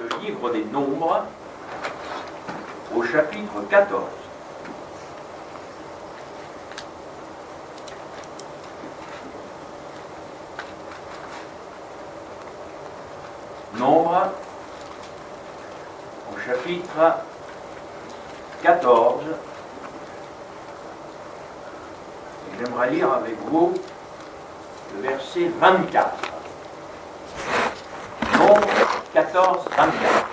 le livre des Nombres, au chapitre 14. Nombres, au chapitre 14. Et j'aimerais lire avec vous le verset 24. Nombres 14, 24.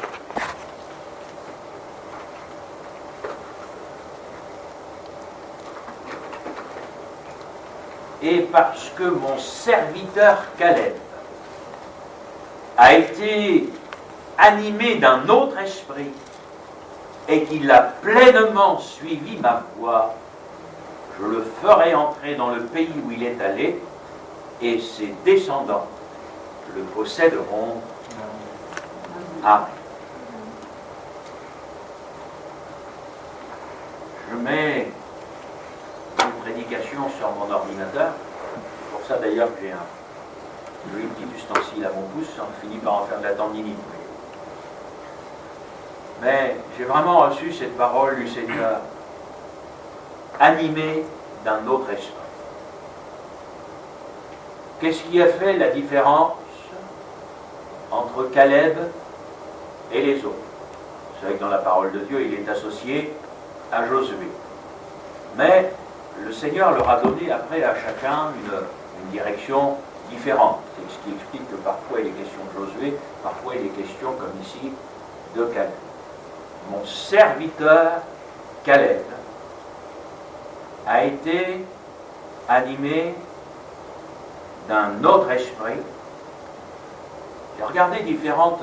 Et parce que mon serviteur Caleb a été animé d'un autre esprit et qu'il a pleinement suivi ma voie, je le ferai entrer dans le pays où il est allé et ses descendants le posséderont. Amen. Je mets une prédication sur mon ordinateur. C'est pour ça d'ailleurs que j'ai un joli petit ustensile à mon pouce. On finit par en faire de la tendinite. Mais j'ai vraiment reçu cette parole du Seigneur, animée d'un autre esprit. Qu'est-ce qui a fait la différence entre Caleb et les autres? Vous savez que dans la parole de Dieu, il est associé à Josué. Mais le Seigneur leur a donné après à chacun une direction différente. C'est ce qui explique que parfois il est question de Josué, parfois il est question, comme ici, de Caleb. Mon serviteur Caleb a été animé d'un autre esprit. J'ai regardé différentes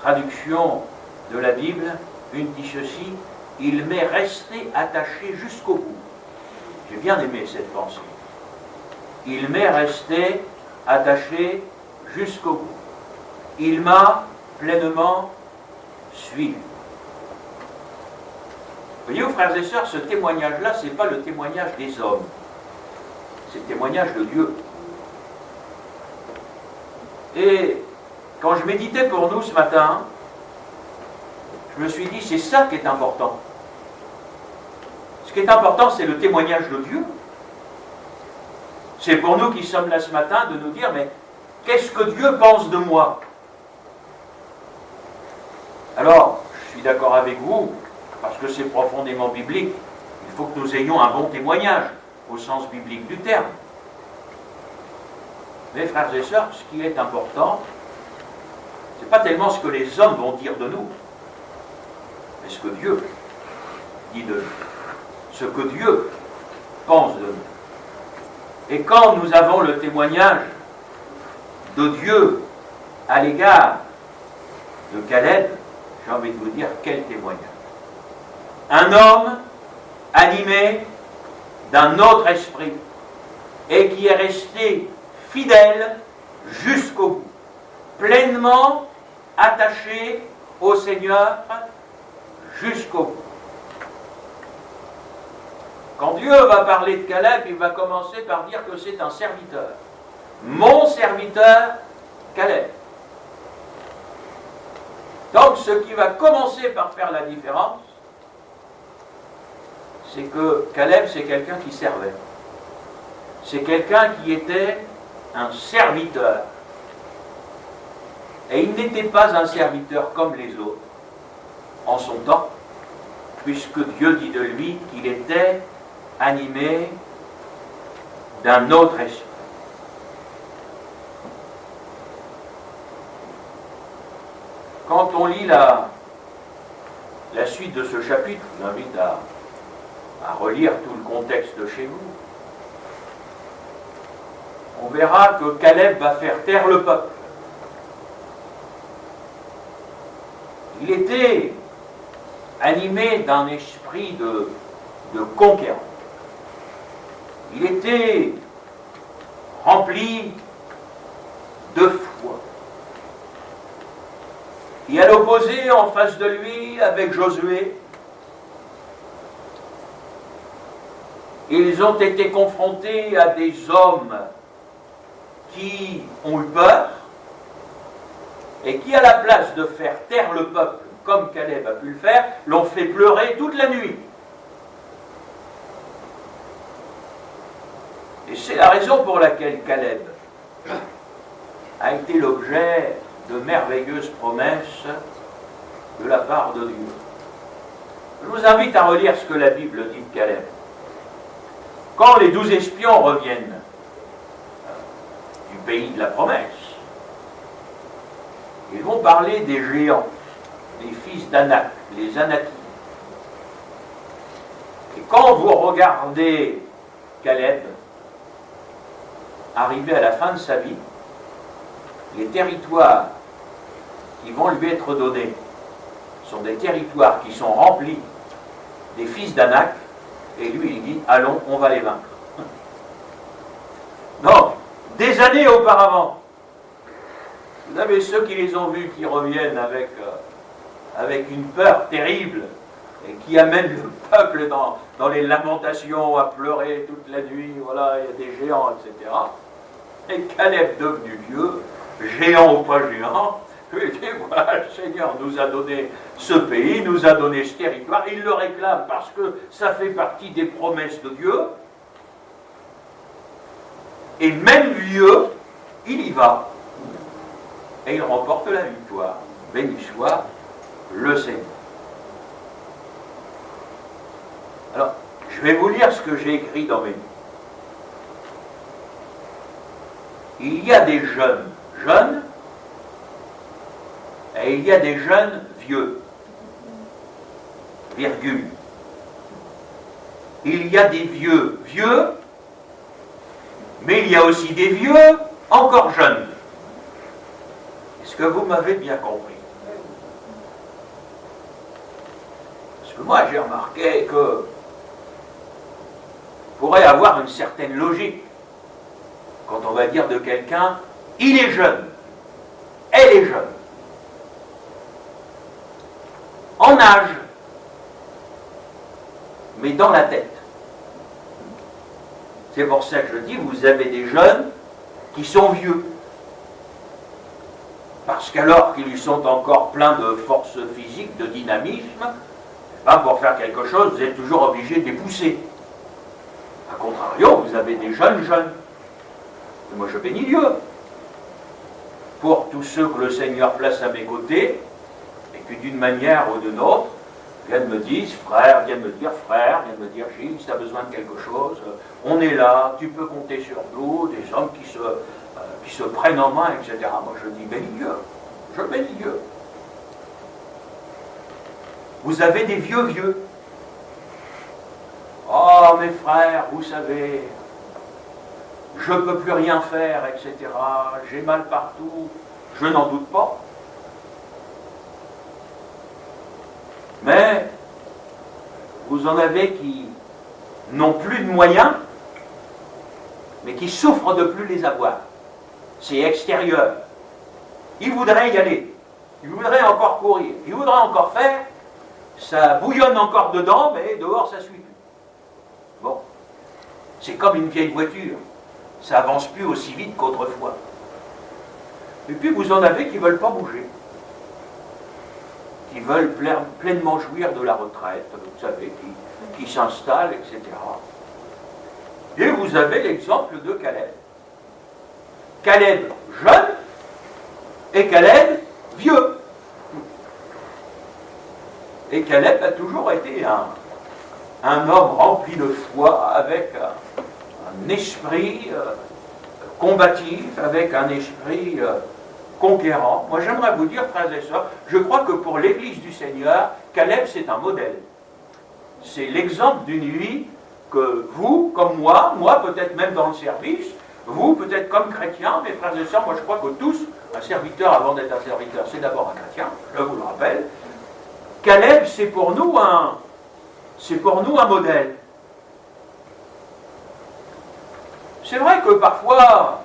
traductions de la Bible. Une dit ceci: il m'est resté attaché jusqu'au bout. J'ai bien aimé cette pensée. Il m'est resté attaché jusqu'au bout. Il m'a pleinement suivi. Voyez-vous, frères et sœurs, ce témoignage-là, ce n'est pas le témoignage des hommes. C'est le témoignage de Dieu. Et quand je méditais pour nous ce matin, je me suis dit, c'est ça qui est important. Ce qui est important, c'est le témoignage de Dieu. C'est pour nous qui sommes là ce matin de nous dire, mais qu'est-ce que Dieu pense de moi? Alors, je suis d'accord avec vous, parce que c'est profondément biblique. Il faut que nous ayons un bon témoignage, au sens biblique du terme. Mais frères et sœurs, ce qui est important, ce n'est pas tellement ce que les hommes vont dire de nous, mais ce que Dieu dit de nous, ce que Dieu pense de nous. Et quand nous avons le témoignage de Dieu à l'égard de Caleb, j'ai envie de vous dire, quel témoignage. Un homme animé d'un autre esprit et qui est resté fidèle jusqu'au bout, pleinement attaché au Seigneur jusqu'au bout. Quand Dieu va parler de Caleb, il va commencer par dire que c'est un serviteur. Mon serviteur Caleb. Donc ce qui va commencer par faire la différence, c'est que Caleb, c'est quelqu'un qui servait. C'est quelqu'un qui était un serviteur. Et il n'était pas un serviteur comme les autres en son temps, puisque Dieu dit de lui qu'il était animé d'un autre esprit. Quand on lit la suite de ce chapitre, je vous invite à relire tout le contexte chez vous, on verra que Caleb va faire taire le peuple. Il était animé d'un esprit de conquérant. Il était rempli de foi. Et à l'opposé, en face de lui, avec Josué, ils ont été confrontés à des hommes qui ont eu peur et qui, à la place de faire taire le peuple, comme Caleb a pu le faire, l'ont fait pleurer toute la nuit. Et c'est la raison pour laquelle Caleb a été l'objet de merveilleuses promesses de la part de Dieu. Je vous invite à relire ce que la Bible dit de Caleb. Quand les 12 espions reviennent du pays de la promesse, ils vont parler des géants, les fils d'Anak, les Anakim. Et quand vous regardez Caleb arriver à la fin de sa vie, les territoires qui vont lui être donnés sont des territoires qui sont remplis des fils d'Anak, et lui il dit, allons, on va les vaincre. Donc, des années auparavant, vous avez ceux qui les ont vus qui reviennent avec une peur terrible et qui amènent le peuple dans les lamentations à pleurer toute la nuit, voilà, il y a des géants, etc. Et Caleb devenu vieux, géant ou pas géant, il dit, voilà, le Seigneur nous a donné ce pays, nous a donné ce territoire, il le réclame parce que ça fait partie des promesses de Dieu. Et même vieux, il y va. Et il remporte la victoire. Béni soit le Seigneur. Alors, je vais vous lire ce que j'ai écrit dans mes livres. Il y a des jeunes, et il y a des jeunes vieux, virgule. Il y a des vieux, mais il y a aussi des vieux encore jeunes. Est-ce que vous m'avez bien compris? Parce que moi j'ai remarqué que pourrait avoir une certaine logique quand on va dire de quelqu'un, il est jeune, elle est jeune, en âge, mais dans la tête. C'est pour ça que je dis, vous avez des jeunes qui sont vieux. Parce qu'alors qu'ils sont encore pleins de force physique, de dynamisme, ben pour faire quelque chose, vous êtes toujours obligé de les pousser. A contrario, vous avez des jeunes. Et moi je bénis Dieu pour tous ceux que le Seigneur place à mes côtés et qui d'une manière ou d'une autre viennent me dire frère, viennent me dire Gilles, si tu as besoin de quelque chose, on est là, tu peux compter sur nous, des hommes qui se prennent en main, etc. Moi je dis bénis Dieu, je bénis Dieu. Vous avez des vieux. Oh mes frères, vous savez, je ne peux plus rien faire, etc. J'ai mal partout, je n'en doute pas. Mais vous en avez qui n'ont plus de moyens, mais qui souffrent de plus les avoir. C'est extérieur. Ils voudraient y aller, ils voudraient encore courir, ils voudraient encore faire, ça bouillonne encore dedans, mais dehors ça suit plus. Bon, c'est comme une vieille voiture, ça avance plus aussi vite qu'autrefois. Et puis vous en avez qui ne veulent pas bouger, qui veulent pleinement jouir de la retraite, vous savez, qui s'installent, etc. Et vous avez l'exemple de Caleb. Caleb jeune et Caleb vieux. Et Caleb a toujours été un homme rempli de foi, avec un esprit combatif, avec un esprit conquérant. Moi j'aimerais vous dire, frères et sœurs, je crois que pour l'Église du Seigneur, Caleb c'est un modèle. C'est l'exemple d'une vie que vous, comme moi peut-être même dans le service, vous peut-être comme chrétien, mes frères et sœurs, moi je crois que tous, un serviteur avant d'être un serviteur, c'est d'abord un chrétien, je vous le rappelle. Caleb c'est pour nous un modèle. C'est vrai que parfois,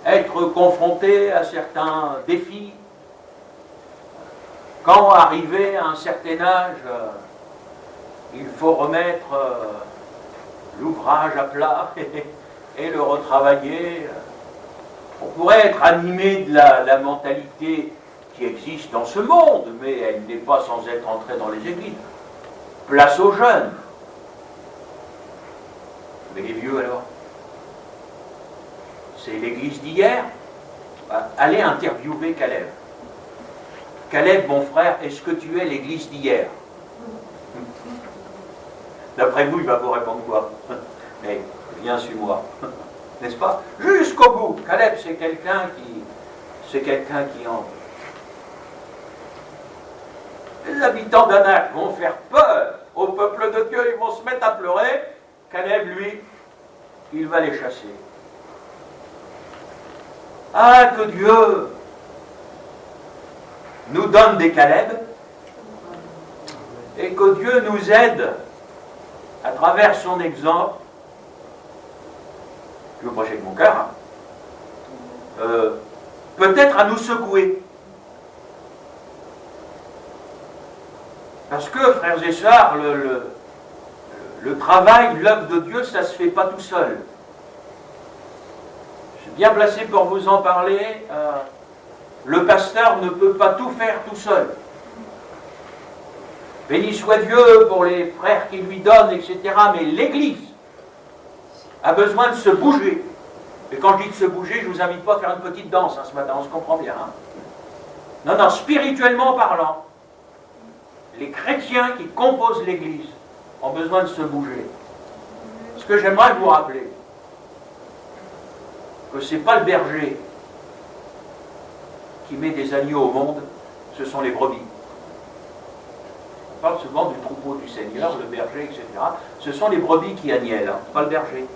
être confronté à certains défis, quand arrivé à un certain âge, il faut remettre l'ouvrage à plat et le retravailler. On pourrait être animé de la mentalité qui existe dans ce monde, mais elle n'est pas sans être entrée dans les églises. Place aux jeunes. Mais les vieux alors? C'est l'église d'hier? Allez interviewer Caleb. Caleb, mon frère, est-ce que tu es l'église d'hier? D'après vous, il va vous répondre quoi? Mais viens, suis-moi. N'est-ce pas? Jusqu'au bout. Caleb, c'est quelqu'un qui en... Les habitants d'Anak vont faire peur au peuple de Dieu, ils vont se mettre à pleurer. Caleb, lui, il va les chasser. Ah, que Dieu nous donne des Caleb et que Dieu nous aide à travers son exemple. Je veux prêcher avec mon cœur, hein. Peut-être à nous secouer. Parce que, frères et sœurs, le travail, l'œuvre de Dieu, ça ne se fait pas tout seul. Je suis bien placé pour vous en parler. Le pasteur ne peut pas tout faire tout seul. Béni soit Dieu pour les frères qui lui donnent, etc. Mais l'Église a besoin de se bouger. Et quand je dis de se bouger, je ne vous invite pas à faire une petite danse ce matin, on se comprend bien. Hein. Non, non, spirituellement parlant, les chrétiens qui composent l'Église ont besoin de se bouger. Ce que j'aimerais vous rappeler, que ce n'est pas le berger qui met des agneaux au monde, ce sont les brebis. On parle souvent du troupeau du Seigneur, le berger, etc. Ce sont les brebis qui agnellent, hein, pas le berger.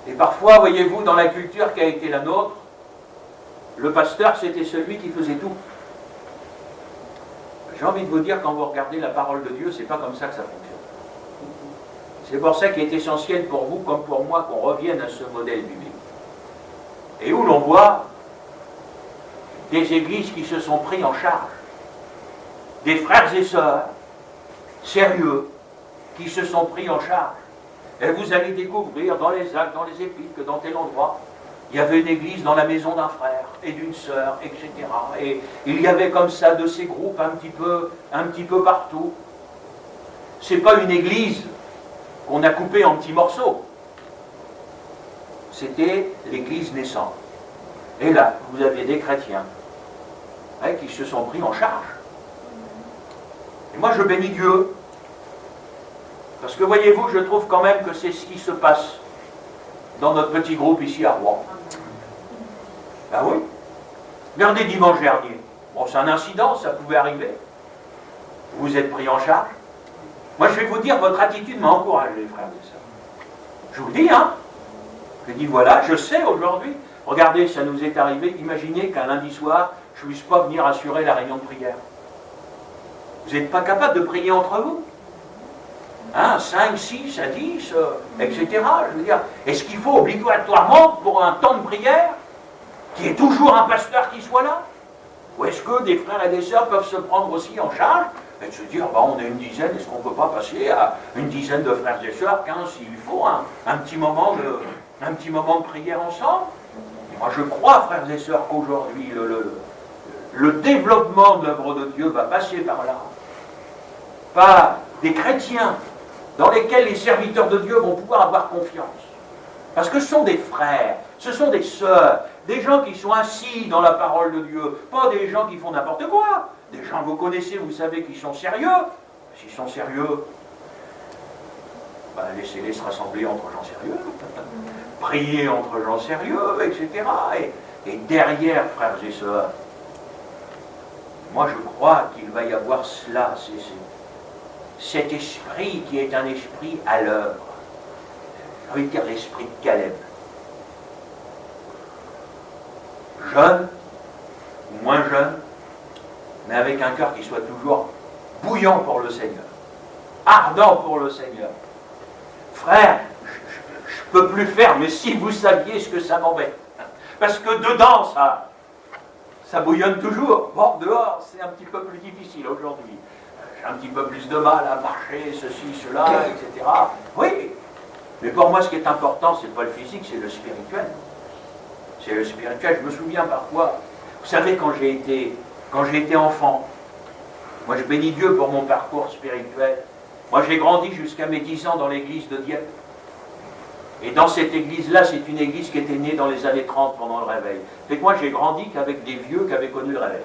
Et parfois, voyez-vous, dans la culture qui a été la nôtre, le pasteur, c'était celui qui faisait tout. J'ai envie de vous dire, quand vous regardez la parole de Dieu, c'est pas comme ça que ça fonctionne. C'est pour ça qu'il est essentiel pour vous, comme pour moi, qu'on revienne à ce modèle biblique. Et où l'on voit des églises qui se sont pris en charge, des frères et sœurs sérieux qui se sont pris en charge. Et vous allez découvrir dans les actes, dans les épîtres, que dans tel endroit, il y avait une église dans la maison d'un frère et d'une sœur, etc. Et il y avait comme ça de ces groupes un petit peu partout. C'est pas une église qu'on a coupée en petits morceaux. C'était l'église naissante. Et là, vous aviez des chrétiens qui se sont pris en charge. Et moi, je bénis Dieu. Parce que voyez-vous, je trouve quand même que c'est ce qui se passe dans notre petit groupe ici à Rouen. Ben oui. Regardez dimanche dernier. Bon, c'est un incident, ça pouvait arriver. Vous êtes pris en charge. Moi, je vais vous dire, votre attitude m'a encouragé, frères et sœurs. Je vous le dis, hein. Je dis, voilà, je sais aujourd'hui. Regardez, ça nous est arrivé. Imaginez qu'un lundi soir, je ne puisse pas venir assurer la réunion de prière. Vous n'êtes pas capable de prier entre vous? 5, 6 à 10, etc. Je veux dire, est-ce qu'il faut obligatoirement, pour un temps de prière, qu'il y ait toujours un pasteur qui soit là? Ou est-ce que des frères et des sœurs peuvent se prendre aussi en charge et de se dire, on est une dizaine, est-ce qu'on ne peut pas passer à une dizaine de frères et sœurs, 15 s'il faut, un petit moment de prière ensemble? Et moi je crois, frères et sœurs, qu'aujourd'hui, le développement de l'œuvre de Dieu va passer par là. Par des chrétiens dans lesquels les serviteurs de Dieu vont pouvoir avoir confiance. Parce que ce sont des frères, ce sont des sœurs, des gens qui sont assis dans la parole de Dieu, pas des gens qui font n'importe quoi. Des gens que vous connaissez, vous savez qu'ils sont sérieux. S'ils sont sérieux, laissez-les se rassembler entre gens sérieux, prier entre gens sérieux, etc. Et derrière, frères et sœurs, moi je crois qu'il va y avoir cela, cet esprit qui est un esprit à l'œuvre. Je veux dire l'esprit de Caleb. Jeune, ou moins jeune, mais avec un cœur qui soit toujours bouillant pour le Seigneur, ardent pour le Seigneur. Frère, je ne peux plus faire, mais si vous saviez ce que ça m'embête. Parce que dedans, ça bouillonne toujours. Bon, dehors, c'est un petit peu plus difficile aujourd'hui. J'ai un petit peu plus de mal à marcher, ceci, cela, etc. Oui, mais pour moi, ce qui est important, ce n'est pas le physique, c'est le spirituel. c'est le spirituel. Je me souviens parfois, vous savez, quand j'ai été enfant, moi je bénis Dieu pour mon parcours spirituel. Moi j'ai grandi jusqu'à mes 10 ans dans l'église de Dieppe. Et dans cette église-là, c'est une église qui était née dans les années 30 pendant le réveil. Fait que moi j'ai grandi qu'avec des vieux qui avaient connu le réveil.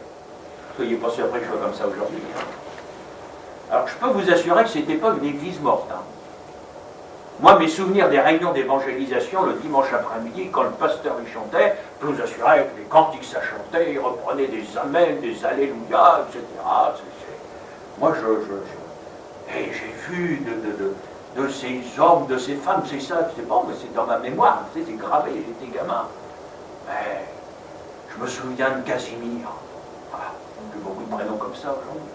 Soyez pas surpris que je sois comme ça aujourd'hui. Hein. Alors je peux vous assurer que ce n'était pas une église morte. Hein. Moi, mes souvenirs des réunions d'évangélisation le dimanche après-midi, quand le pasteur y chantait, je peux vous assurer que les cantiques ça chantait, il reprenait des amens, des alléluia, etc. Moi, et j'ai vu de ces hommes, de ces femmes, c'est ça, je sais pas, mais c'est dans ma mémoire, c'est gravé, j'étais gamin. Mais je me souviens de Casimir. Voilà, plus beaucoup de prénoms comme ça aujourd'hui.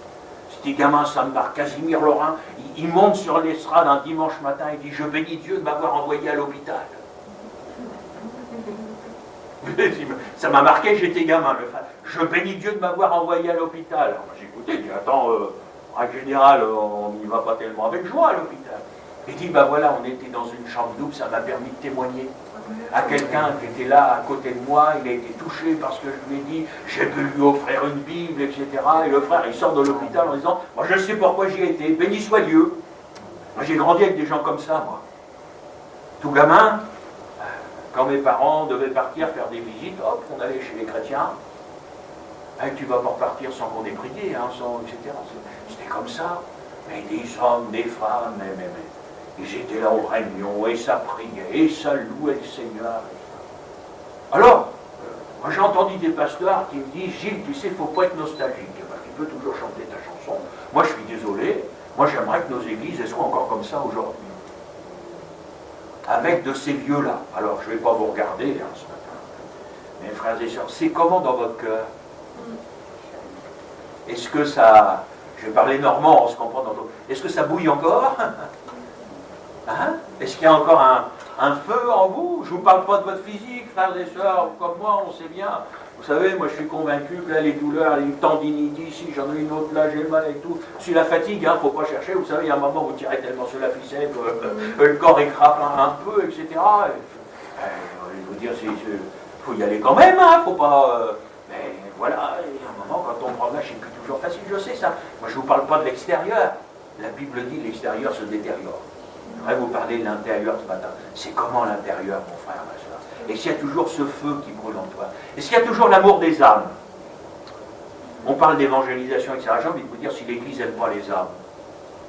C'était gamin, ça me marque. Casimir Lorrain, il monte sur l'estrade un dimanche matin, il dit « Je bénis Dieu de m'avoir envoyé à l'hôpital. » Ça m'a marqué, j'étais gamin. Je bénis Dieu de m'avoir envoyé à l'hôpital. Alors, j'ai écouté, j'ai dit « Attends, en général, on n'y va pas tellement avec joie à l'hôpital. » Il dit « Ben voilà, on était dans une chambre double, ça m'a permis de témoigner à quelqu'un qui était là à côté de moi, il a été touché parce que je lui ai dit, j'ai pu lui offrir une Bible, etc. Et le frère, il sort de l'hôpital en disant, moi je sais pourquoi j'y ai été, béni soit Dieu. Moi j'ai grandi avec des gens comme ça, moi. Tout gamin, quand mes parents devaient partir faire des visites, hop, on allait chez les chrétiens. Et tu vas pas repartir sans qu'on ait prié, hein, sans, etc. C'était comme ça. Mais des hommes, des femmes, mais. Ils étaient là aux réunions, et ça priait, et ça louait le Seigneur. Alors, moi j'ai entendu des pasteurs qui me disent, Gilles, tu sais, il ne faut pas être nostalgique, parce qu'il peut toujours chanter ta chanson. Moi je suis désolé, moi j'aimerais que nos églises elles soient encore comme ça aujourd'hui. Avec de ces vieux-là. Alors je ne vais pas vous regarder hein, ce matin. Mes frères et sœurs, c'est comment dans votre cœur? Est-ce que ça... Je vais parler normand, on se comprend dans d'autres. Est-ce que ça bouille encore? Hein? Est-ce qu'il y a encore un feu en vous? Je ne vous parle pas de votre physique, frères et sœurs, comme moi, on sait bien. Vous savez, moi je suis convaincu que là, les douleurs, les tendinites ici, j'en ai une autre là, j'ai mal et tout. C'est la fatigue, il ne faut pas chercher. Vous savez, il y a un moment où vous tirez tellement sur la ficelle, le corps écrape un peu, etc. Je veux dire, il faut y aller quand même, il ne faut pas... mais voilà, il y a un moment, quand on prend là, c'est plus toujours facile, je sais ça. Moi je ne vous parle pas de l'extérieur. La Bible dit que l'extérieur se détériore. Je voudrais vous parler de l'intérieur ce matin. C'est comment l'intérieur, mon frère, ma soeur? Est-ce qu'il y a toujours ce feu qui brûle en toi? Est-ce qu'il y a toujours l'amour des âmes? On parle d'évangélisation, etc. J'ai envie de vous dire, si l'Église n'aime pas les âmes,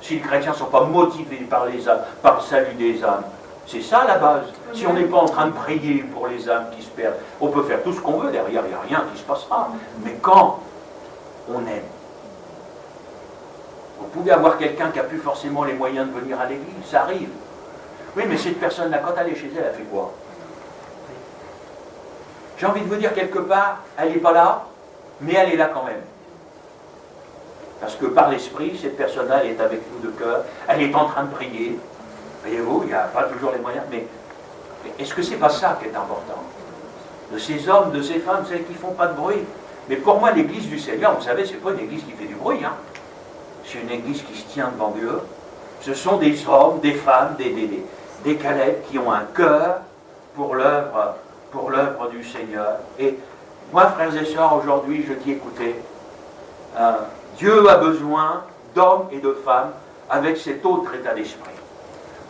si les chrétiens ne sont pas motivés par les âmes, par le salut des âmes, c'est ça la base. Si on n'est pas en train de prier pour les âmes qui se perdent, on peut faire tout ce qu'on veut, derrière il n'y a rien qui se passera. Mais quand on aime, vous pouvez avoir quelqu'un qui n'a plus forcément les moyens de venir à l'église, ça arrive. Oui, mais cette personne-là, quand elle est chez elle, elle fait quoi? J'ai envie de vous dire, quelque part, elle n'est pas là, mais elle est là quand même. Parce que par l'esprit, cette personne-là, elle est avec nous de cœur, elle est en train de prier. Voyez-vous, il n'y a pas toujours les moyens, mais est-ce que c'est pas ça qui est important? De ces hommes, de ces femmes, celles qui ne font pas de bruit. Mais pour moi, l'église du Seigneur, vous savez, c'est pas une église qui fait du bruit, hein. C'est une église qui se tient devant Dieu. Ce sont des hommes, des femmes, des Caleb qui ont un cœur pour l'œuvre du Seigneur. Et moi, frères et sœurs, aujourd'hui, je dis, écoutez, Dieu a besoin d'hommes et de femmes avec cet autre état d'esprit.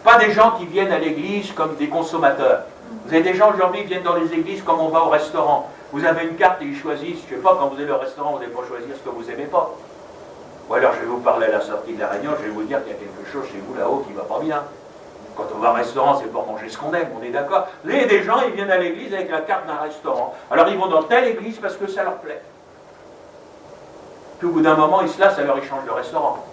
Pas des gens qui viennent à l'église comme des consommateurs. Vous avez des gens aujourd'hui qui viennent dans les églises comme on va au restaurant. Vous avez une carte et ils choisissent, je ne sais pas, quand vous allez au restaurant, vous n'allez pas choisir ce que vous n'aimez pas. Ou alors je vais vous parler à la sortie de la réunion, je vais vous dire qu'il y a quelque chose chez vous là-haut qui ne va pas bien. Quand on va au restaurant, c'est pour manger ce qu'on aime, on est d'accord. Là, il y a des gens, ils viennent à l'église avec la carte d'un restaurant. Alors ils vont dans telle église parce que ça leur plaît. Puis au bout d'un moment, ils se lassent, alors ils changent de restaurant.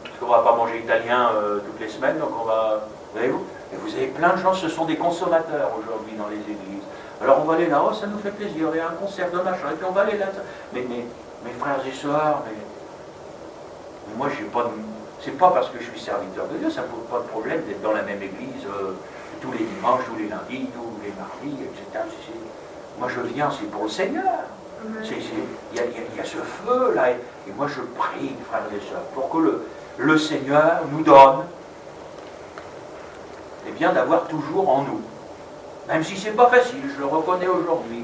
Parce qu'on ne va pas manger italien toutes les semaines, donc on va... Voyez-vous? Et vous avez plein de gens, ce sont des consommateurs aujourd'hui dans les églises. Alors on va aller là, oh ça nous fait plaisir, il y a un concert de machin, et puis on va aller là. Mais mes frères et sœurs, mais moi j'ai pas de... C'est pas parce que je suis serviteur de Dieu, ça ne pose pas de problème d'être dans la même église tous les dimanches, tous les lundis, tous les mardis, etc. Moi je viens, c'est pour le Seigneur. Il y a ce feu là, et moi je prie, frères et sœurs, pour que le Seigneur nous donne, eh bien, d'avoir toujours en nous Même si c'est pas facile, je le reconnais aujourd'hui,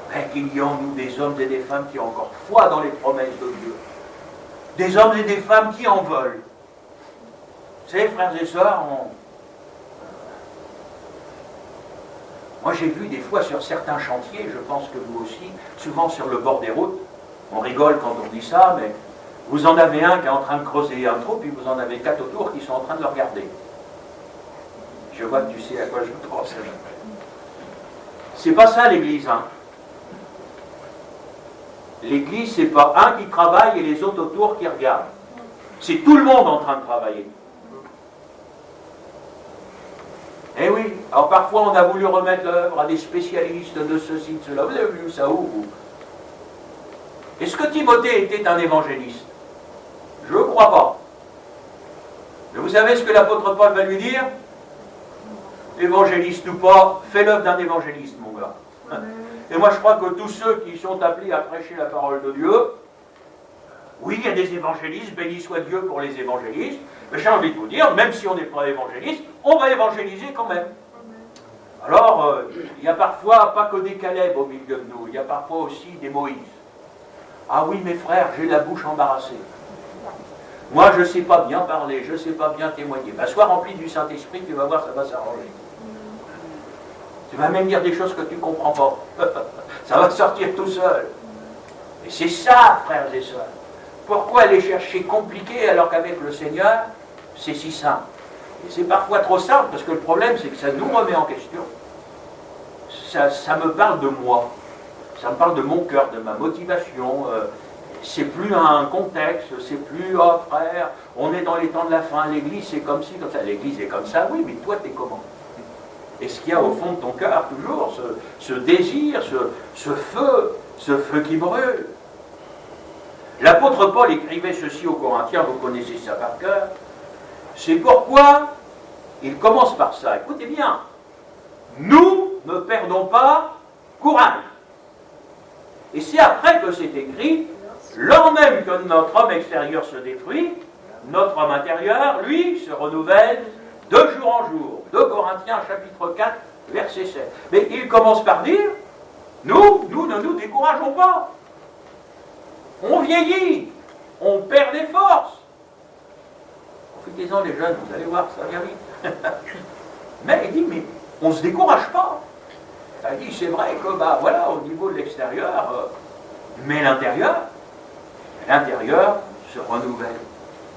mais qu'il y a en nous des hommes et des femmes qui ont encore foi dans les promesses de Dieu. Des hommes et des femmes qui en veulent. Vous savez, frères et sœurs, moi j'ai vu des fois sur certains chantiers, je pense que vous aussi, souvent sur le bord des routes, on rigole quand on dit ça, mais vous en avez un qui est en train de creuser un trou, puis vous en avez 4 autour qui sont en train de le regarder. Je vois que tu sais à quoi je pense. C'est pas ça l'Église, hein. L'Église, c'est pas un qui travaille et les autres autour qui regardent. C'est tout le monde en train de travailler. Eh oui, alors parfois on a voulu remettre l'œuvre à des spécialistes de ceci, de cela. Vous avez vu ça où, vous? Est-ce que Timothée était un évangéliste? Je ne crois pas. Mais vous savez ce que l'apôtre Paul va lui dire? Évangéliste ou pas, fais l'œuvre d'un évangéliste, mon gars. Et moi je crois que tous ceux qui sont appelés à prêcher la parole de Dieu, oui, il y a des évangélistes, béni soit Dieu pour les évangélistes, mais j'ai envie de vous dire, même si on n'est pas évangéliste, on va évangéliser quand même. Alors, il y a parfois pas que des Caleb au milieu de nous, il y a parfois aussi des Moïse. Ah oui, mes frères, j'ai la bouche embarrassée. Moi, je ne sais pas bien parler, je ne sais pas bien témoigner. Ben, sois rempli du Saint-Esprit, tu vas voir, ça va s'arranger. Tu vas même dire des choses que tu ne comprends pas. Ça va sortir tout seul. Et c'est ça, frères et sœurs. Pourquoi aller chercher compliqué alors qu'avec le Seigneur, c'est si simple? Et c'est parfois trop simple, parce que le problème, c'est que ça nous remet en question. Ça me parle de moi. Ça me parle de mon cœur, de ma motivation. C'est plus un contexte, c'est plus, oh frère, on est dans les temps de la fin, l'église c'est comme ci, comme ça. L'église est comme ça, oui, mais toi t'es comment? Est-ce qu'il y a au fond de ton cœur toujours ce désir, ce feu qui brûle? L'apôtre Paul écrivait ceci aux Corinthiens, vous connaissez ça par cœur. C'est pourquoi il commence par ça. Écoutez bien, nous ne perdons pas courage. Et c'est après que c'est écrit, lors même que notre homme extérieur se détruit, notre homme intérieur, lui, se renouvelle de jour en jour. 2 Corinthiens chapitre 4, verset 7. Mais il commence par dire, nous ne nous décourageons pas. On vieillit, on perd des forces. Profitez-en les jeunes, vous allez voir, ça vient vite. Mais il dit, mais on ne se décourage pas. Il dit, c'est vrai que, voilà, au niveau de l'extérieur, mais l'intérieur se renouvelle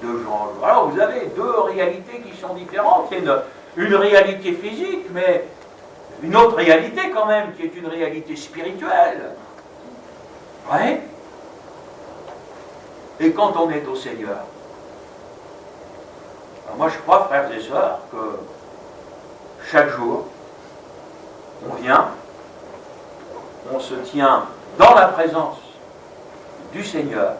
de jour en jour. Alors vous avez 2 réalités qui sont différentes. Il y a une réalité physique, mais une autre réalité quand même, qui est une réalité spirituelle. Oui. Et quand on est au Seigneur, alors moi je crois, frères et sœurs, que chaque jour, on vient, on se tient dans la présence du Seigneur.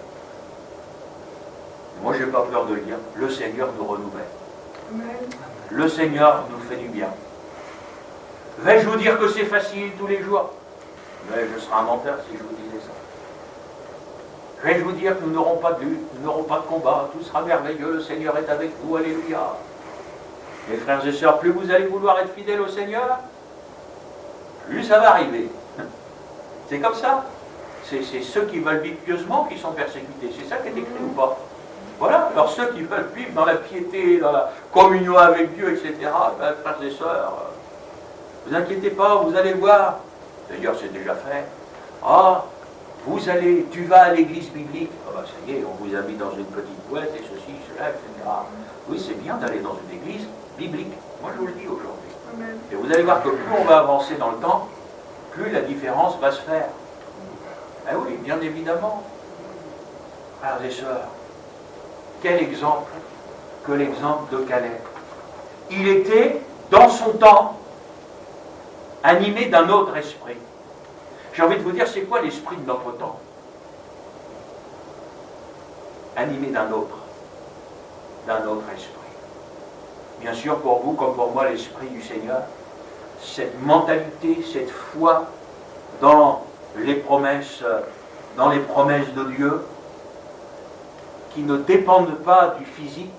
Moi, je n'ai pas peur de le dire, le Seigneur nous renouvelle. Amen. Le Seigneur nous fait du bien. Vais-je vous dire que c'est facile tous les jours? Mais je serais un menteur si je vous disais ça. Vais-je vous dire que nous n'aurons pas de lutte, nous n'aurons pas de combat, tout sera merveilleux, le Seigneur est avec vous, alléluia. Mes frères et sœurs, plus vous allez vouloir être fidèles au Seigneur, plus ça va arriver. C'est comme ça. C'est ceux qui veulent vivre pieusement qui sont persécutés. C'est ça qui est écrit ou pas? Voilà. Alors ceux qui veulent vivre dans la piété, dans la communion avec Dieu, etc., frères et sœurs, vous inquiétez pas, vous allez voir. D'ailleurs, c'est déjà fait. Ah, tu vas à l'église biblique. Ah ben, ça y est, on vous a mis dans une petite boîte et ceci, cela, etc. Oui, c'est bien d'aller dans une église biblique. Moi, je vous le dis aujourd'hui. Et vous allez voir que plus on va avancer dans le temps, plus la différence va se faire. Ah oui, bien évidemment. Frères et sœurs, quel exemple que l'exemple de Caleb. Il était, dans son temps, animé d'un autre esprit. J'ai envie de vous dire, c'est quoi l'esprit de notre temps? Animé d'un autre esprit. Bien sûr, pour vous comme pour moi, l'esprit du Seigneur, cette mentalité, cette foi dans les promesses de Dieu, qui ne dépendent pas du physique,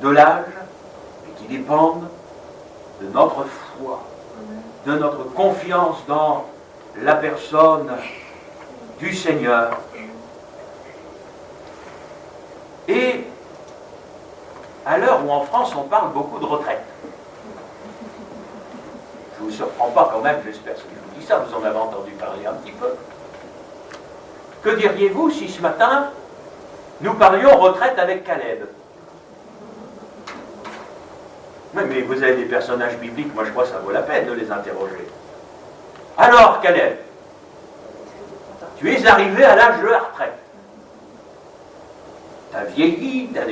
de l'âge, mais qui dépendent de notre foi de notre confiance dans la personne du Seigneur. Et à l'heure où en France on parle beaucoup de retraite, je ne vous surprends pas quand même, j'espère que je vous dis ça, vous en avez entendu parler un petit peu. Que diriez-vous si ce matin nous parlions retraite avec Caleb? Mais vous avez des personnages bibliques, moi je crois que ça vaut la peine de les interroger. Alors Caleb, tu es arrivé à l'âge de la retraite. Tu as vieilli, tu as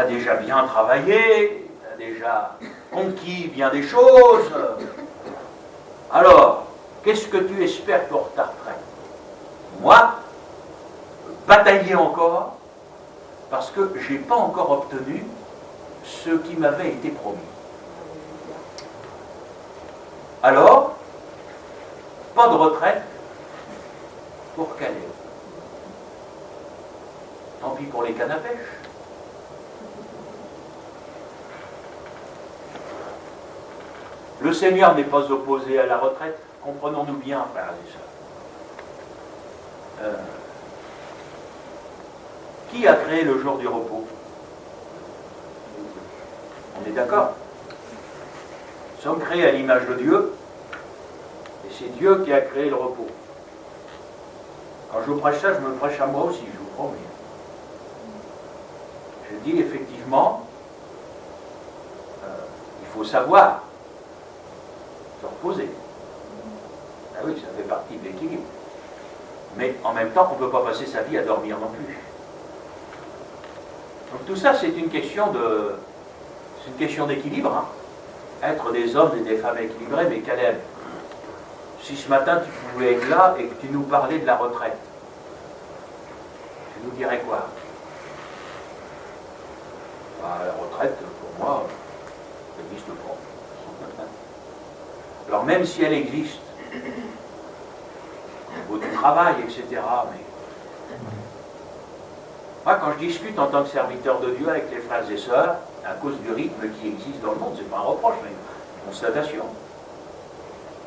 déjà bien travaillé, tu as déjà conquis bien des choses. Alors, qu'est-ce que tu espères pour ta retraite? Moi, batailler encore, parce que je n'ai pas encore obtenu ce qui m'avait été promis. Alors, pas de retraite pour Caleb. Tant pis pour les cannes à pêche. Le Seigneur n'est pas opposé à la retraite, comprenons-nous bien, frères et sœurs. Qui a créé le jour du repos? On est d'accord? Nous sommes créés à l'image de Dieu, et c'est Dieu qui a créé le repos. Quand je vous prêche ça, je me prêche à moi aussi, je vous promets. Je dis effectivement, il faut savoir se reposer. Ah oui, ça fait partie de l'équilibre. Mais en même temps, on ne peut pas passer sa vie à dormir non plus. Donc tout ça, c'est une question d'équilibre. Hein. Être des hommes et des femmes équilibrés, mais Caleb, si ce matin tu pouvais être là et que tu nous parlais de la retraite, tu nous dirais quoi? La retraite, pour moi, ça n'existe pas. Alors même si elle existe, au niveau du travail, etc., mais moi, quand je discute en tant que serviteur de Dieu avec les frères et sœurs, à cause du rythme qui existe dans le monde, c'est pas un reproche, mais une constatation.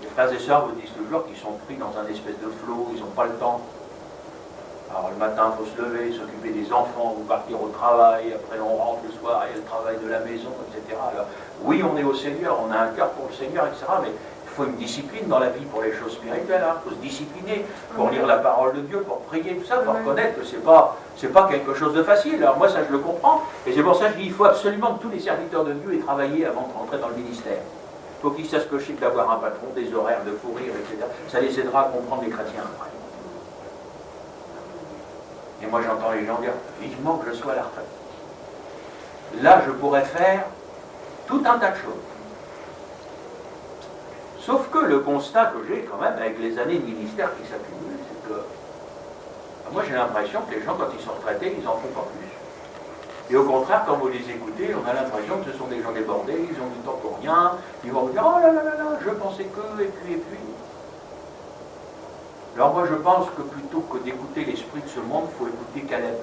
Les frères et sœurs vous disent toujours qu'ils sont pris dans un espèce de flot, ils n'ont pas le temps. Alors le matin, il faut se lever, s'occuper des enfants, vous partir au travail, après on rentre le soir, il y a le travail de la maison, etc. Alors oui, on est au Seigneur, on a un cœur pour le Seigneur, etc. Mais il faut une discipline dans la vie pour les choses spirituelles. Il faut se discipliner pour lire la parole de Dieu, pour prier, tout ça. Il faut reconnaître que c'est pas quelque chose de facile. Alors moi, ça, je le comprends. Et c'est pour ça que je dis, il faut absolument que tous les serviteurs de Dieu aient travaillé avant de rentrer dans le ministère. Il faut qu'ils sachent que c'est d'avoir un patron, des horaires, de courir, etc. Ça les aidera à comprendre les chrétiens après. Et moi, j'entends les gens dire, vivement que je sois à la retraite. Là, je pourrais faire tout un tas de choses. Sauf que le constat que j'ai quand même avec les années de ministère qui s'accumulent, c'est que moi j'ai l'impression que les gens quand ils sont retraités, ils n'en font pas plus. Et au contraire, quand vous les écoutez, on a l'impression que ce sont des gens débordés, ils ont du temps pour rien, ils vont vous dire, oh là là là là, je pensais que, et puis. Alors moi je pense que plutôt que d'écouter l'esprit de ce monde, il faut écouter Caleb,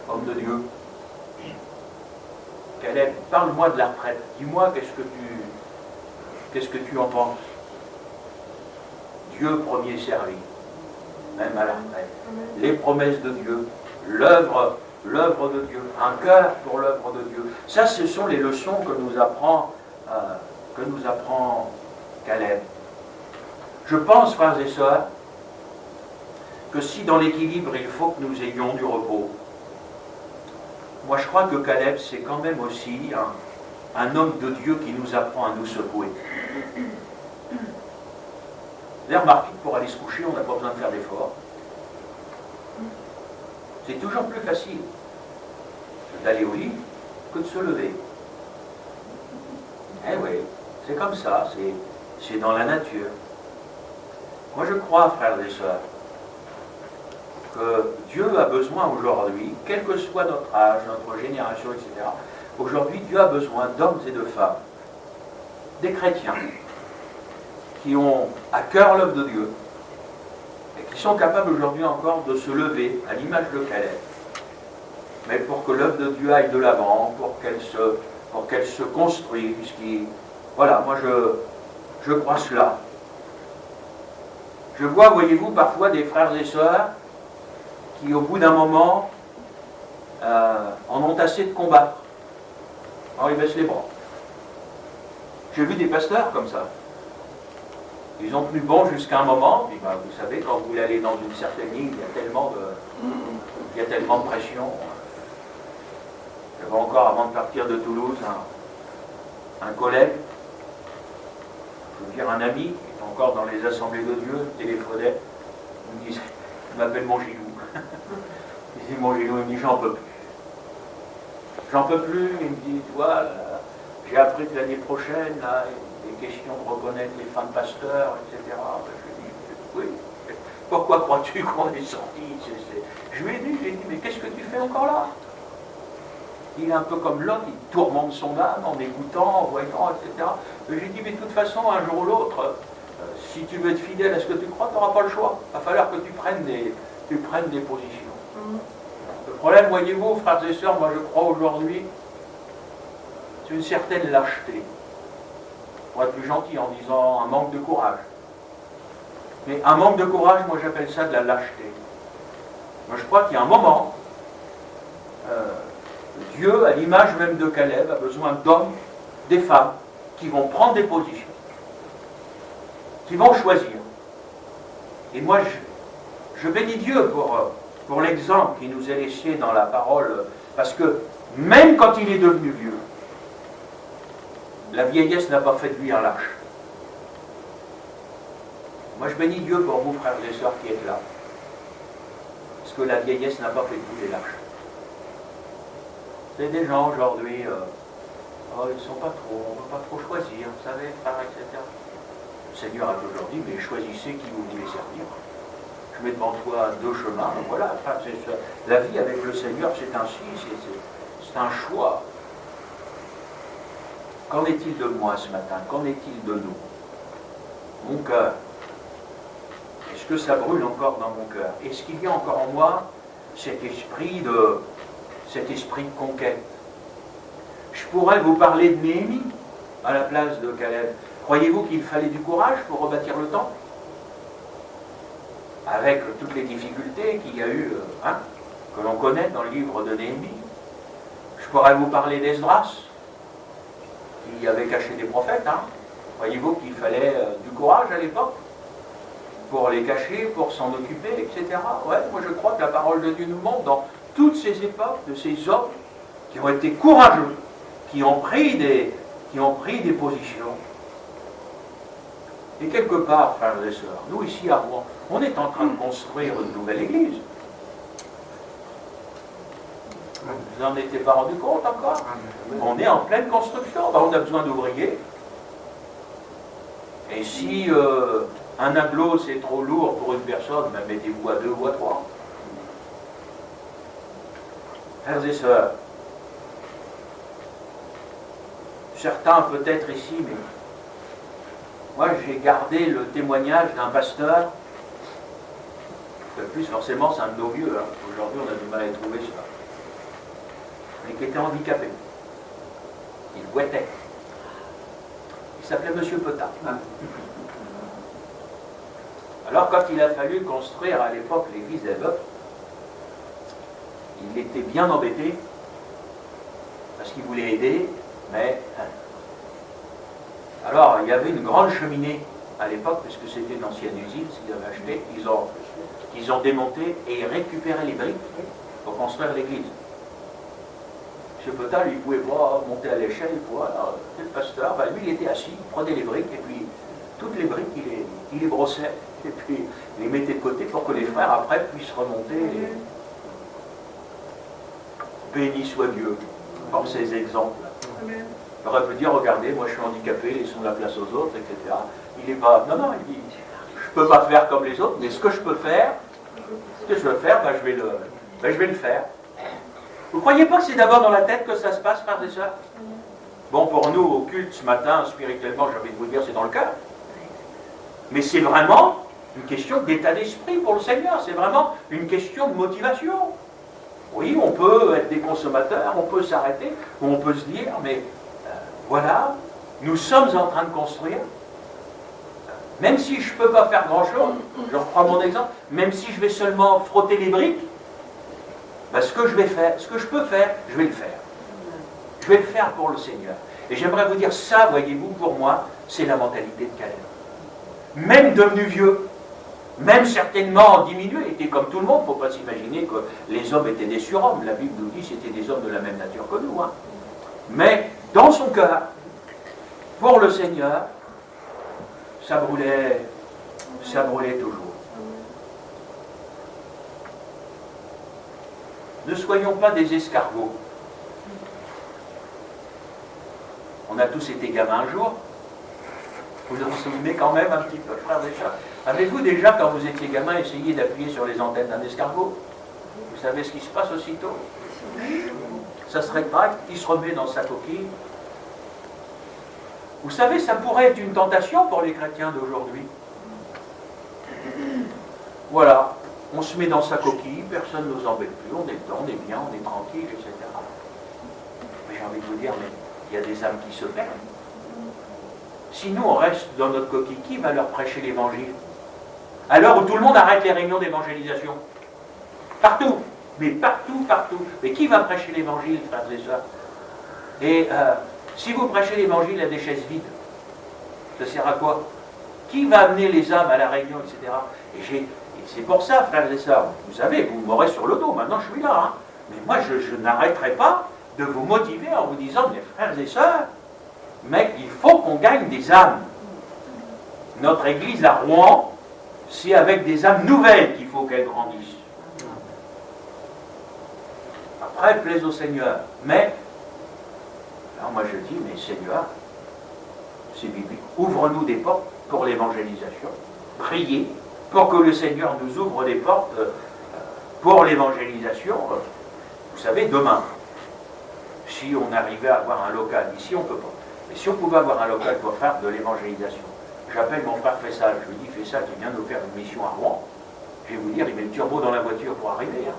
homme de Dieu. Caleb, parle-moi de la retraite, dis-moi qu'est-ce que tu en penses? Dieu premier servi, même à la retraite. Les promesses de Dieu, l'œuvre de Dieu, un cœur pour l'œuvre de Dieu. Ça, ce sont les leçons que nous apprend Caleb. Je pense, frères et sœurs, que si dans l'équilibre, il faut que nous ayons du repos, moi je crois que Caleb, c'est quand même aussi un homme de Dieu qui nous apprend à nous secouer. Vous avez remarqué que pour aller se coucher, on n'a pas besoin de faire d'efforts. C'est toujours plus facile d'aller au lit que de se lever. Eh oui, c'est comme ça, c'est dans la nature. Moi je crois, frères et sœurs, que Dieu a besoin aujourd'hui, quel que soit notre âge, notre génération, etc., aujourd'hui Dieu a besoin d'hommes et de femmes, des chrétiens, qui ont à cœur l'œuvre de Dieu, et qui sont capables aujourd'hui encore de se lever à l'image de Caleb, mais pour que l'œuvre de Dieu aille de l'avant, pour qu'elle se construise. Voilà, moi Je crois cela. Je vois, voyez-vous, parfois des frères et sœurs qui, au bout d'un moment, en ont assez de combattre. Alors ils baissent les bras. J'ai vu des pasteurs comme ça. Ils ont tenu bon jusqu'à un moment, puis ben, vous savez, quand vous allez dans une certaine ligne, il y a tellement de pression. J'avais encore, avant de partir de Toulouse, un collègue, je veux dire un ami, qui est encore dans les assemblées de Dieu, téléphonait, il me disait, il m'appelle mon Gilou. Il dit, mon Gilou, il me dit, j'en peux plus. J'en peux plus, il me dit, toi, j'ai appris que l'année prochaine, là, les questions de reconnaître les femmes pasteurs, etc. Je lui ai dit, oui, pourquoi crois-tu qu'on est sorti? Je lui ai dit, mais qu'est-ce que tu fais encore là? Il est un peu comme l'homme, il tourmente son âme en écoutant, en voyant, etc. Mais j'ai dit, mais de toute façon, un jour ou l'autre, si tu veux être fidèle à ce que tu crois, tu n'auras pas le choix. Il va falloir que tu prennes des positions. Le problème, voyez-vous, frères et sœurs, moi je crois aujourd'hui, c'est une certaine lâcheté. Pour être plus gentil en disant un manque de courage. Mais un manque de courage, moi j'appelle ça de la lâcheté. Moi je crois qu'il y a un moment, Dieu, à l'image même de Caleb, a besoin d'hommes, des femmes, qui vont prendre des positions, qui vont choisir. Et moi, je bénis Dieu pour l'exemple qui nous est laissé dans la parole, parce que même quand il est devenu vieux, la vieillesse n'a pas fait de lui un lâche. Moi, je bénis Dieu pour vous, frères et sœurs, qui êtes là, parce que la vieillesse n'a pas fait de vous des lâches. C'est des gens aujourd'hui, ils ne sont pas trop, on ne veut pas trop choisir, vous savez, frère, etc. Le Seigneur a toujours dit, mais choisissez qui vous voulez servir. Je mets devant toi deux chemins, voilà, enfin, la vie avec le Seigneur, c'est ainsi, c'est un choix. Qu'en est-il de moi ce matin? Qu'en est-il de nous? Mon cœur. Est-ce que ça brûle encore dans mon cœur? Est-ce qu'il y a encore en moi cet esprit de conquête? Je pourrais vous parler de Néhémie à la place de Caleb. Croyez-vous qu'il fallait du courage pour rebâtir le temple? Avec toutes les difficultés qu'il y a eu, que l'on connaît dans le livre de Néhémie. Je pourrais vous parler d'Esdras, qui avait caché des prophètes. Croyez-vous qu'il fallait du courage à l'époque pour les cacher, pour s'en occuper, etc. Ouais, moi je crois que la parole de Dieu nous montre dans toutes ces époques de ces hommes qui ont été courageux, qui ont pris des positions. Et quelque part, frères et sœurs, nous ici à Rouen, on est en train de construire une nouvelle église. Vous n'en étiez pas rendu compte encore? On est en pleine construction, on a besoin d'ouvriers. Et si un aglo c'est trop lourd pour une personne, ben mettez-vous à 2 ou à 3. Frères et sœurs, certains peut-être ici, mais moi j'ai gardé le témoignage d'un pasteur, de plus forcément c'est un de nos vieux, aujourd'hui on a du mal à les trouver cela, mais qui était handicapé. Il boitait. Il s'appelait Monsieur Petat. Alors quand il a fallu construire à l'époque l'église des Veufs, il était bien embêté, parce qu'il voulait aider, mais... Alors, il y avait une grande cheminée à l'époque, parce que c'était une ancienne usine, qu'ils avaient acheté, ils ont démonté et récupéré les briques pour construire l'église. M. Petat, lui, il ne pouvait pas monter à l'échelle, voilà, le pasteur, ben, lui, il était assis, il prenait les briques, et puis toutes les briques, il les brossait, et puis il les mettait de côté pour que les frères, après, puissent remonter. Béni soit Dieu pour ces exemples. Amen. Il aurait pu dire, regardez, moi je suis handicapé, laissons la place aux autres, etc. Il n'est pas... Non, il dit, je ne peux pas faire comme les autres, mais ce que je peux faire, ben, je vais le faire. Vous ne croyez pas que c'est d'abord dans la tête que ça se passe, frères et sœurs? Bon, pour nous, au culte, ce matin, spirituellement, j'ai envie de vous dire, c'est dans le cœur. Mais c'est vraiment une question d'état d'esprit pour le Seigneur. C'est vraiment une question de motivation. Oui, on peut être des consommateurs, on peut s'arrêter, ou on peut se dire, mais voilà, nous sommes en train de construire. Même si je ne peux pas faire grand-chose, je reprends mon exemple, même si je vais seulement frotter les briques, ben ce que je vais faire, ce que je peux faire, je vais le faire. Je vais le faire pour le Seigneur. Et j'aimerais vous dire, ça, voyez-vous, pour moi, c'est la mentalité de Caleb. Même devenu vieux, même certainement diminué, il était comme tout le monde, il ne faut pas s'imaginer que les hommes étaient des surhommes. La Bible nous dit que c'était des hommes de la même nature que nous. Hein. Mais dans son cœur, pour le Seigneur, ça brûlait toujours. Ne soyons pas des escargots. On a tous été gamins un jour. Vous vous souvenez quand même un petit peu, frère Richard? Avez-vous déjà, quand vous étiez gamin, essayé d'appuyer sur les antennes d'un escargot? Vous savez ce qui se passe aussitôt? Ça se rétracte, il se remet dans sa coquille. Vous savez, ça pourrait être une tentation pour les chrétiens d'aujourd'hui. Voilà, on se met dans sa coquille, personne ne nous embête plus, on est dedans, on est bien, on est tranquille, etc. Mais j'ai envie de vous dire, mais il y a des âmes qui se perdent. Si nous, on reste dans notre coquille, qui va leur prêcher l'évangile? À l'heure où tout le monde arrête les réunions d'évangélisation. Partout. Mais partout, partout. Mais qui va prêcher l'évangile, frères et sœurs? Et si vous prêchez l'évangile à des chaises vides, ça sert à quoi? Qui va amener les âmes à la réunion, etc. Et c'est pour ça, frères et sœurs, vous savez, vous m'aurez sur le dos, maintenant je suis là. Hein. Mais moi, je n'arrêterai pas de vous motiver en vous disant, mes frères et sœurs, mais il faut qu'on gagne des âmes. Notre église à Rouen, c'est avec des âmes nouvelles qu'il faut qu'elle grandisse. Après, plaise au Seigneur. Mais, alors moi je dis, mais Seigneur, c'est biblique, ouvre-nous des portes pour l'évangélisation. Priez pour que le Seigneur nous ouvre des portes pour l'évangélisation. Vous savez, demain, si on arrivait à avoir un local, ici on ne peut pas, mais si on pouvait avoir un local pour faire de l'évangélisation, j'appelle mon frère Fessal, je lui dis, Fessal, tu viens nous faire une mission à Rouen. Je vais vous dire, il met le turbo dans la voiture pour arriver. Hein.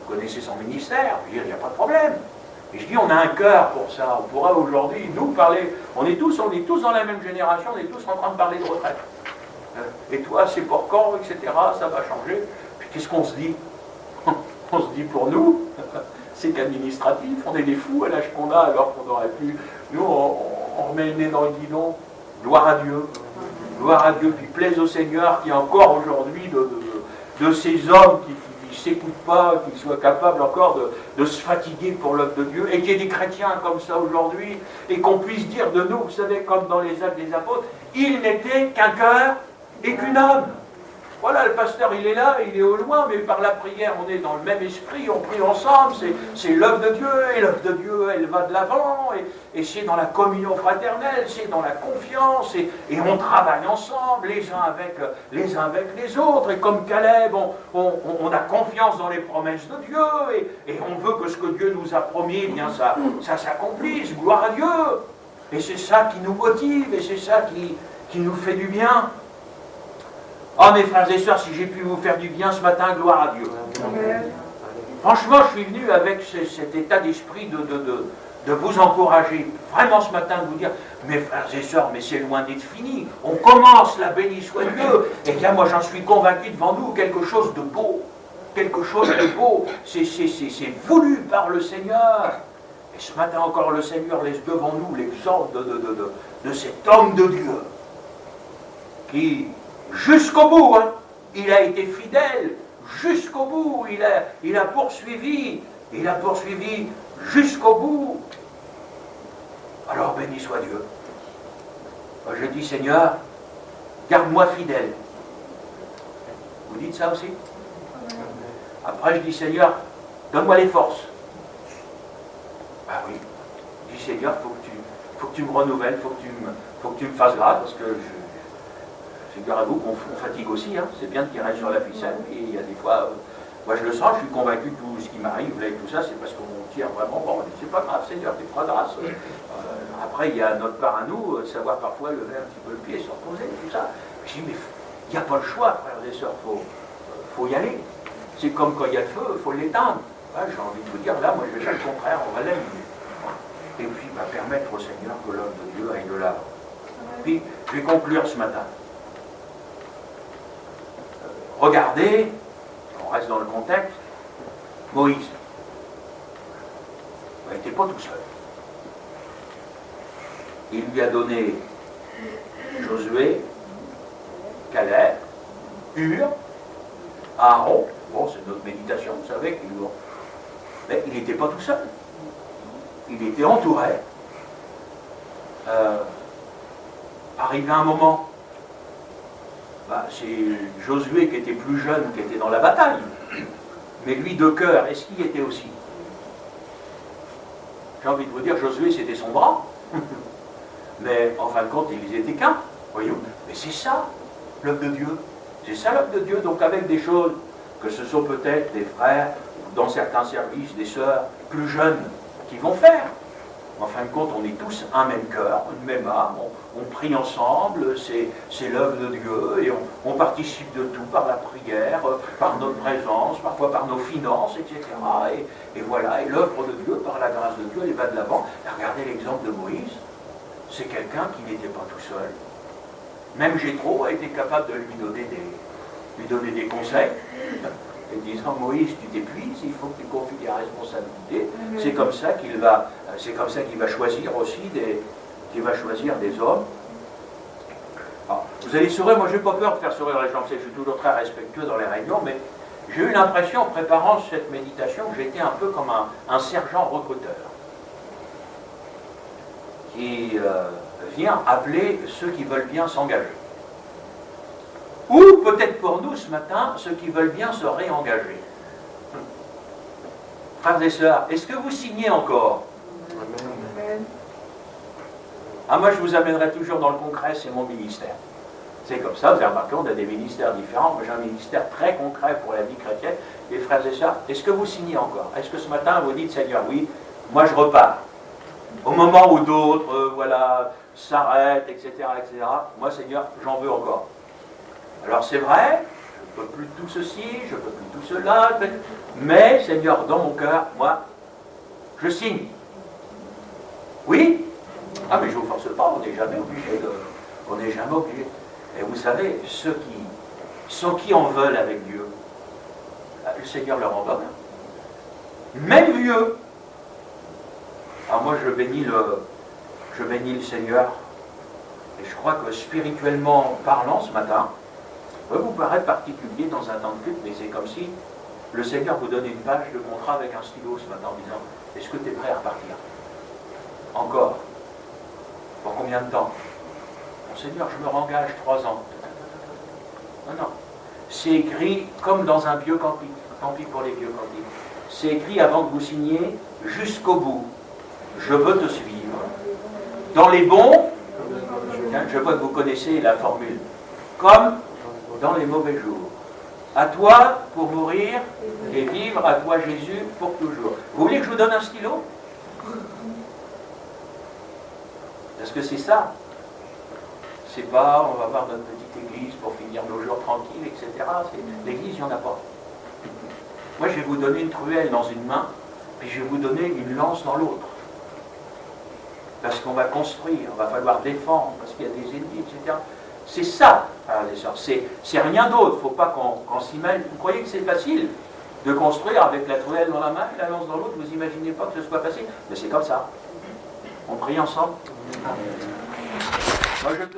Vous connaissez son ministère, je veux dire, il n'y a pas de problème. Et je dis, on a un cœur pour ça, on pourra aujourd'hui nous parler, on est tous dans la même génération, on est tous en train de parler de retraite. Et toi, c'est pour quand, etc., ça va changer. Puis qu'est-ce qu'on se dit? On se dit pour nous, c'est qu'administratif, on est des fous à l'âge qu'on a, alors qu'on aurait pu, nous, on remet le nez dans le guidon, gloire à Dieu, puis plaise au Seigneur qui encore aujourd'hui, de ces hommes qui ne s'écoutent pas, qui soient capables encore de se fatiguer pour l'œuvre de Dieu, et qu'il y ait des chrétiens comme ça aujourd'hui, et qu'on puisse dire de nous, vous savez, comme dans les Actes des Apôtres, il n'était qu'un cœur et qu'une âme. Voilà, le pasteur, il est là, il est au loin, mais par la prière, on est dans le même esprit, on prie ensemble, c'est l'œuvre de Dieu, et l'œuvre de Dieu, elle va de l'avant, et c'est dans la communion fraternelle, c'est dans la confiance, et on travaille ensemble, les uns avec les autres, et comme Caleb, on a confiance dans les promesses de Dieu, et on veut que ce que Dieu nous a promis, eh bien ça s'accomplisse, gloire à Dieu. Et c'est ça qui nous motive, et c'est ça qui nous fait du bien. Oh mes frères et sœurs, si j'ai pu vous faire du bien ce matin, gloire à Dieu. Amen. Franchement, je suis venu avec cet état d'esprit de vous encourager. Vraiment ce matin, de vous dire, mes frères et sœurs, mais c'est loin d'être fini. On commence, la béni soit Dieu. Et bien moi j'en suis convaincu devant nous, quelque chose de beau. Quelque chose de beau. C'est voulu par le Seigneur. Et ce matin encore, le Seigneur laisse devant nous l'exemple de cet homme de Dieu qui... jusqu'au bout, hein, il a été fidèle, jusqu'au bout, il a poursuivi jusqu'au bout. Alors béni soit Dieu. Moi, je dis, Seigneur, garde-moi fidèle. Vous dites ça aussi? Après, je dis, Seigneur, donne-moi les forces. Ah oui. Je dis, Seigneur, faut que tu me renouvelles, faut que tu me fasses grâce, parce que figurez-vous qu'on fatigue aussi, hein. C'est bien de tirer sur la ficelle, et il y a des fois, moi je le sens, je suis convaincu que tout ce qui m'arrive avec tout ça, c'est parce qu'on tire vraiment, bon, c'est pas grave, Seigneur, tu feras grâce. Après, il y a notre part à nous, savoir parfois lever un petit peu le pied, se reposer, tout ça. Je dis, mais il n'y a pas le choix, frères et sœurs, faut y aller. C'est comme quand il y a le feu, il faut l'éteindre. J'ai envie de vous dire, là, moi je vais faire le contraire, on va l'allumer. Et puis, permettre au Seigneur que l'homme de Dieu aille de l'avant. Puis, je vais conclure ce matin. Regardez, on reste dans le contexte, Moïse. Il n'était pas tout seul. Il lui a donné Josué, Caleb, Hur, Aaron. Bon, c'est notre méditation, vous savez. Mais il n'était pas tout seul. Il était entouré. Arrivé un moment, c'est Josué qui était plus jeune, qui était dans la bataille. Mais lui, de cœur, est-ce qu'il y était aussi? J'ai envie de vous dire, Josué, c'était son bras. Mais en fin de compte, ils étaient qu'un, voyons. Mais c'est ça, l'œuvre de Dieu. C'est ça l'œuvre de Dieu. Donc avec des choses, que ce sont peut-être des frères, dans certains services, des sœurs plus jeunes, qui vont faire. En fin de compte, on est tous un même cœur, une même âme, on prie ensemble, c'est l'œuvre de Dieu, et on participe de tout par la prière, par notre présence, parfois par nos finances, etc. Et voilà, et l'œuvre de Dieu, par la grâce de Dieu, elle va de l'avant. Regardez l'exemple de Moïse, c'est quelqu'un qui n'était pas tout seul. Même Jéthro a été capable de lui donner des conseils, et disant, Moïse, tu t'épuises, il faut que tu confies des responsabilités. C'est comme ça qu'il va choisir aussi des hommes. Alors, vous allez sourire, moi je n'ai pas peur de faire sourire les gens, je suis toujours très respectueux dans les réunions, mais j'ai eu l'impression en préparant cette méditation que j'étais un peu comme un sergent recruteur qui vient appeler ceux qui veulent bien s'engager. Ou peut-être pour nous ce matin, ceux qui veulent bien se réengager. Frères et sœurs, est-ce que vous signez encore? Amen. Ah, moi je vous amènerai toujours dans le concret, c'est mon ministère. C'est comme ça, vous avez remarqué, on a des ministères différents. Moi j'ai un ministère très concret pour la vie chrétienne. Et frères et sœurs, est-ce que vous signez encore? Est-ce que ce matin vous dites, Seigneur, oui, moi je repars. Au moment où d'autres, s'arrêtent, etc., moi Seigneur, j'en veux encore. Alors c'est vrai, je ne peux plus tout ceci, je ne peux plus tout cela, mais Seigneur, dans mon cœur, moi, je signe. Oui? Ah mais je ne vous force pas, on n'est jamais obligé. Et vous savez, ceux qui en veulent avec Dieu, le Seigneur leur en donne. Même vieux. Alors moi je bénis le Seigneur, et je crois que spirituellement parlant ce matin, ça peut vous paraître particulier dans un temps de culte, mais c'est comme si le Seigneur vous donnait une page de contrat avec un stylo ce matin en disant, est-ce que tu es prêt à repartir? Encore? Pour combien de temps? Bon, Seigneur, je me rengage 3 ans. Non. C'est écrit comme dans un vieux cantique. Tant pis pour les vieux cantiques. C'est écrit avant que vous signiez jusqu'au bout. Je veux te suivre. Dans les bons, je vois que vous connaissez la formule. Comme dans les mauvais jours. À toi pour mourir et vivre, à toi Jésus pour toujours. Vous voulez que je vous donne un stylo? Parce que c'est ça. C'est pas, on va voir notre petite église pour finir nos jours tranquilles, etc. L'église, il n'y en a pas. Moi, je vais vous donner une truelle dans une main, puis je vais vous donner une lance dans l'autre. Parce qu'on va construire, il va falloir défendre, parce qu'il y a des ennemis, etc. C'est ça, c'est rien d'autre. Il ne faut pas qu'on s'imagine. Vous croyez que c'est facile de construire avec la truelle dans la main et la lance dans l'autre? Vous n'imaginez pas que ce soit facile? Mais c'est comme ça. On prie ensemble. Moi, je te